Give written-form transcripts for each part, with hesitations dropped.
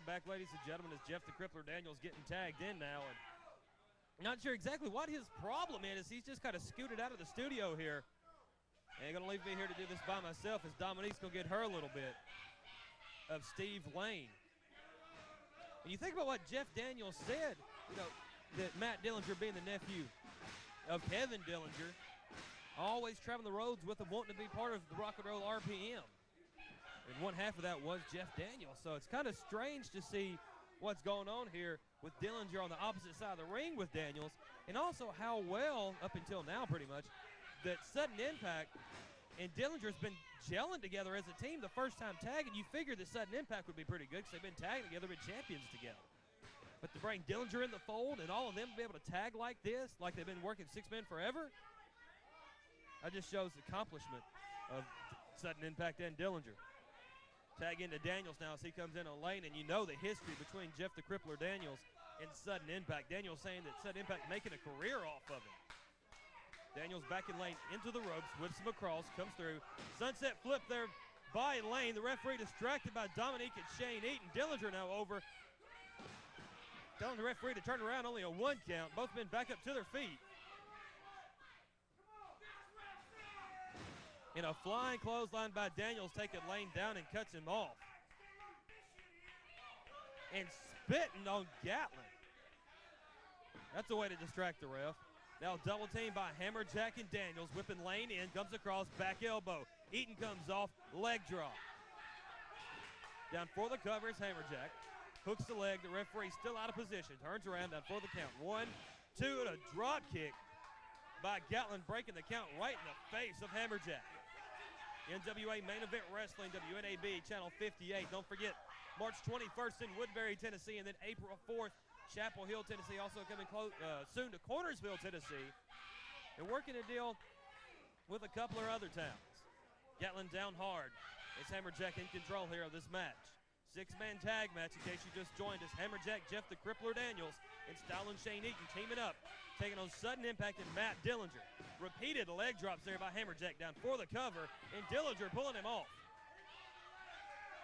Back, ladies and gentlemen, as Jeff the Crippler Daniels getting tagged in now, and not sure exactly what his problem is. He's just kind of scooted out of the studio here. And going to leave me here to do this by myself as Dominique's going to get her a little bit of Steve Lane. When you think about what Jeff Daniels said, you know, that Matt Dillinger being the nephew of Kevin Dillinger, always traveling the roads with him, wanting to be part of the Rock and Roll RPM. And one half of that was Jeff Daniels. So it's kind of strange to see what's going on here with Dillinger on the opposite side of the ring with Daniels, and also how well, up until now pretty much, that Sudden Impact and Dillinger's been gelling together as a team the first time tagging. You figured that Sudden Impact would be pretty good because they've been tagging together, been champions together. But to bring Dillinger in the fold and all of them be able to tag like this, like they've been working six men forever, that just shows the accomplishment of Sudden Impact and Dillinger. Tag into Daniels now as he comes in on Lane, and you know the history between Jeff the Crippler Daniels and Sudden Impact. Daniels saying that Sudden Impact making a career off of him. Daniels back in Lane into the ropes, whips him across, comes through. Sunset flip there by Lane. The referee distracted by Dominique and Shane Eden. Dillinger now over. Telling the referee to turn around, only a 1 count. Both men back up to their feet. In a flying clothesline by Daniels, taking Lane down and cuts him off. And spitting on Gatlin. That's a way to distract the ref. Now double team by Hammerjack and Daniels, whipping Lane in, comes across, back elbow. Eaton comes off, leg drop. Down for the cover is Hammerjack. Hooks the leg, the referee still out of position. Turns around, down for the count. 1, 2, and a drop kick by Gatlin, breaking the count right in the face of Hammerjack. NWA Main Event Wrestling, WNAB, Channel 58. Don't forget, March 21st in Woodbury, Tennessee, and then April 4th, Chapel Hill, Tennessee. Also coming soon to Cornersville, Tennessee. And working a deal with a couple of other towns. Gatlin down hard. It's Hammerjack in control here of this match. 6-man tag match, in case you just joined us. Hammerjack, Jeff the Crippler Daniels, and Style and Shane Eaton teaming up, taking on Sudden Impact and Matt Dillinger. Repeated leg drops there by Hammerjack down for the cover, and Dillinger pulling him off.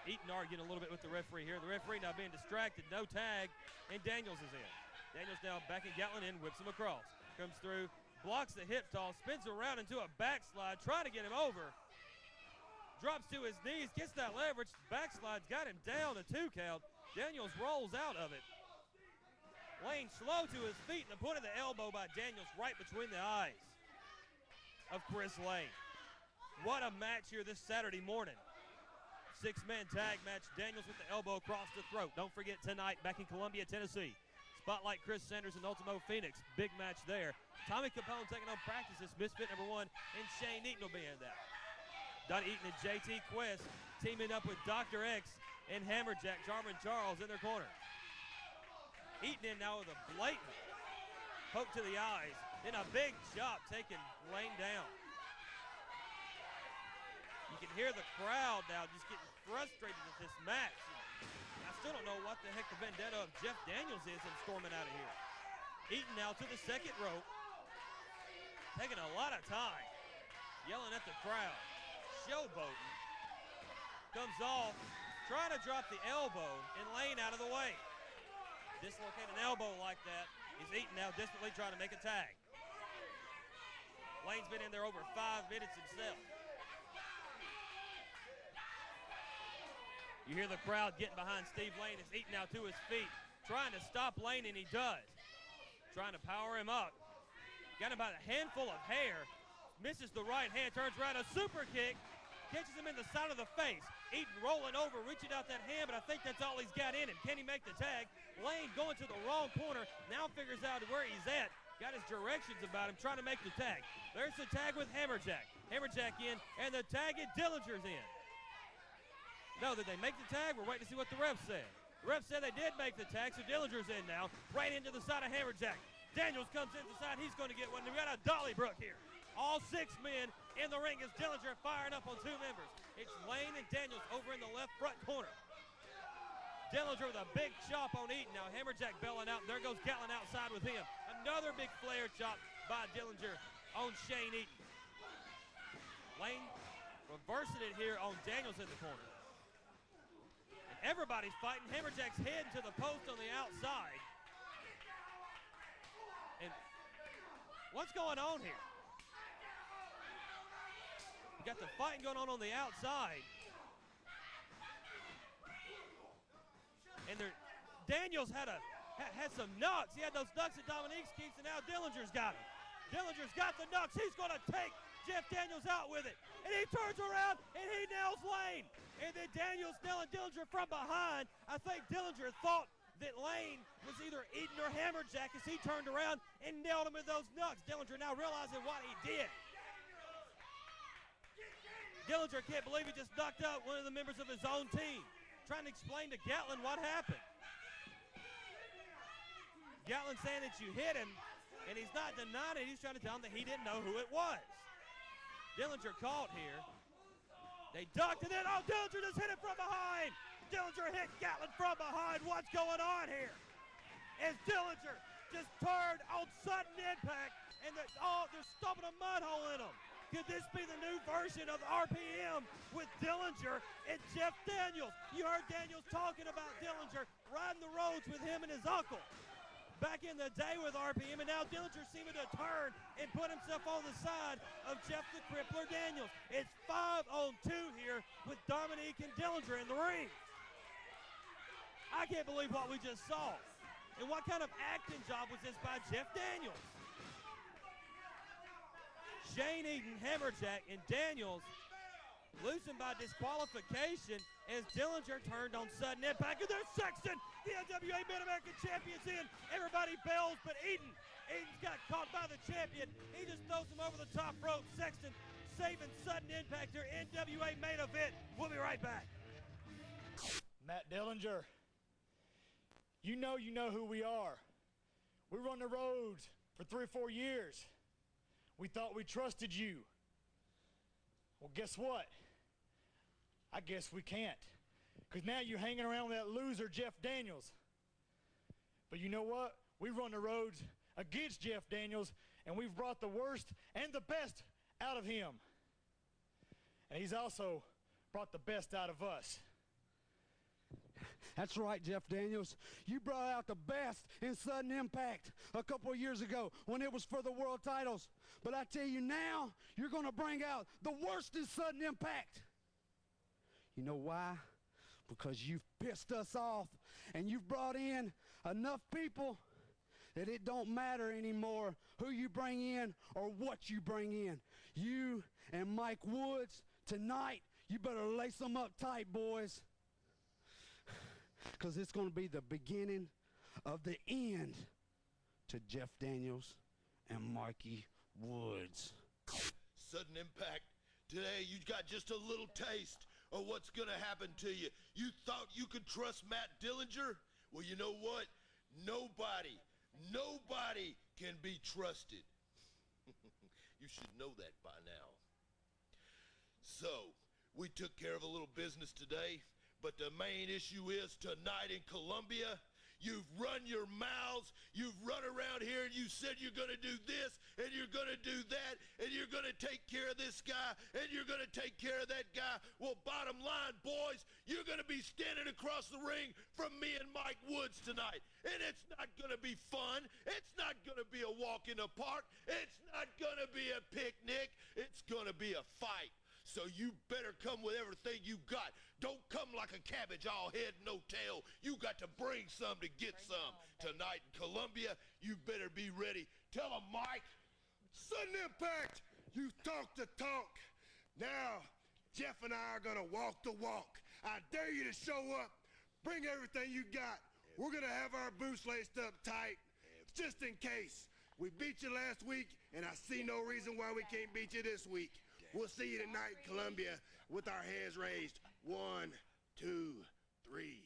Eaton arguing a little bit with the referee here. The referee now being distracted, no tag, and Daniels is in. Daniels now backing Gatlin in, whips him across. Comes through, blocks the hip toss, spins around into a backslide, trying to get him over. Drops to his knees, gets that leverage, backslides, got him down, a 2 count. Daniels rolls out of it. Lane slow to his feet, and the point of the elbow by Daniels right between the eyes of Chris Lane. What a match here this Saturday morning. 6-man tag match, Daniels with the elbow across the throat. Don't forget tonight back in Columbia, Tennessee. Spotlight Chris Sanders and Ultimo Phoenix. Big match there. Tommy Capone taking on practices, Misfit #1, and Shane Eaton will be in that. Don Eaton and JT Quest teaming up with Dr. X and Hammerjack, Jarman Charles in their corner. Eaton in now with a blatant poke to the eyes, then a big chop taking Lane down. You can hear the crowd now just getting frustrated with this match. I still don't know what the heck the vendetta of Jeff Daniels is in storming out of here. Eaton now to the second rope, taking a lot of time, yelling at the crowd. Showboating. Comes off, trying to drop the elbow, and Lane out of the way. Dislocate an elbow like that is Eaton now desperately trying to make a tag. Lane's been in there over 5 minutes himself. You hear the crowd getting behind Steve Lane as Eaton now to his feet, trying to stop Lane, and he does. Trying to power him up. Got him by a handful of hair. Misses the right hand, turns around, a super kick. Catches him in the side of the face. Eaton rolling over, reaching out that hand, but I think that's all he's got in him. Can he make the tag? Lane going to the wrong corner, now figures out where he's at. Got his directions about him, trying to make the tag. There's the tag with Hammerjack. Hammerjack in, and the tag at Dillinger's in. No, did they make the tag? We're waiting to see what the ref said. The ref said they did make the tag, so Dillinger's in now. Right into the side of Hammerjack. Daniels comes in the side. He's going to get one. We got a Donnybrook here. All 6 men in the ring as Dillinger firing up on 2 members. It's Lane and Daniels over in the left front corner. Dillinger with a big chop on Eden. Now Hammerjack bailing out. There goes Gatlin outside with him. Another big flare chop by Dillinger on Shane Eden. Lane reversing it here on Daniels in the corner. And everybody's fighting. Hammerjack's heading to the post on the outside. And what's going on here? We got the fighting going on the outside. And Daniels had some knocks. He had those knocks that Dominique's keeps, and now Dillinger's got him. Dillinger's got the knocks. He's going to take Jeff Daniels out with it. And he turns around, and he nails Lane. And then Daniels nailing Dillinger from behind. I think Dillinger thought that Lane was either Eden or Hammerjack as he turned around and nailed him with those knocks. Dillinger now realizing what he did. Dillinger can't believe he just knocked out one of the members of his own team. Trying to explain to Gatlin what happened. Gatlin saying that you hit him, and he's not denying it. He's trying to tell him that he didn't know who it was. Dillinger caught here. They ducked, and then, oh, Dillinger just hit it from behind. Dillinger hit Gatlin from behind. What's going on here? As Dillinger just turned on sudden impact, and they're stomping a mud hole in him. Could this be the new version of RPM with Dillinger and Jeff Daniels? You heard Daniels talking about Dillinger riding the roads with him and his uncle back in the day with RPM, and now Dillinger seeming to turn and put himself on the side of Jeff the Crippler Daniels. It's 5-on-2 here with Dominique and Dillinger in the ring. I can't believe what we just saw. And what kind of acting job was this by Jeff Daniels? Shane Eden, Hammerjack, and Daniels losing by disqualification as Dillinger turned on sudden impact. And there's Sexton, the NWA Mid-American Champion's in. Everybody bails, but Eden's got caught by the champion. He just throws him over the top rope. Sexton saving sudden impact here. NWA main event. We'll be right back. Matt Dillinger, you know who we are. We run the roads for 3 or 4 years. We thought we trusted you. Well, guess what? I guess we can't. Because now you're hanging around with that loser, Jeff Daniels. But you know what? We run the roads against Jeff Daniels, and we've brought the worst and the best out of him. And he's also brought the best out of us. That's right, Jeff Daniels. You brought out the best in sudden impact a couple of years ago when it was for the world titles. But I tell you now, you're going to bring out the worst in sudden impact. You know why? Because you've pissed us off and you've brought in enough people that it don't matter anymore who you bring in or what you bring in. You and Mike Woods, tonight, you better lace them up tight, boys. Because it's going to be the beginning of the end to Jeff Daniels and Mikey Woods. Sudden impact. Today you got just a little taste of what's going to happen to you. You thought you could trust Matt Dillinger? Well, you know what? Nobody can be trusted. You should know that by now. So, we took care of a little business today. But the main issue is tonight in Columbia, you've run your mouths, you've run around here and you said you're going to do this and you're going to do that and you're going to take care of this guy and you're going to take care of that guy. Well, bottom line, boys, you're going to be standing across the ring from me and Mike Woods tonight. And it's not going to be fun. It's not going to be a walk in the park. It's not going to be a picnic. It's going to be a fight. So you better come with everything you got. Don't come like a cabbage, all head, no tail. You got to bring some to get some. Tonight in Columbia, you better be ready. Tell them, Mike. Sudden impact. You talk the talk. Now, Jeff and I are going to walk the walk. I dare you to show up. Bring everything you got. We're going to have our boots laced up tight, just in case. We beat you last week, and I see no reason why we can't beat you this week. We'll see you tonight in Columbia with our hands raised. 1, 2, 3.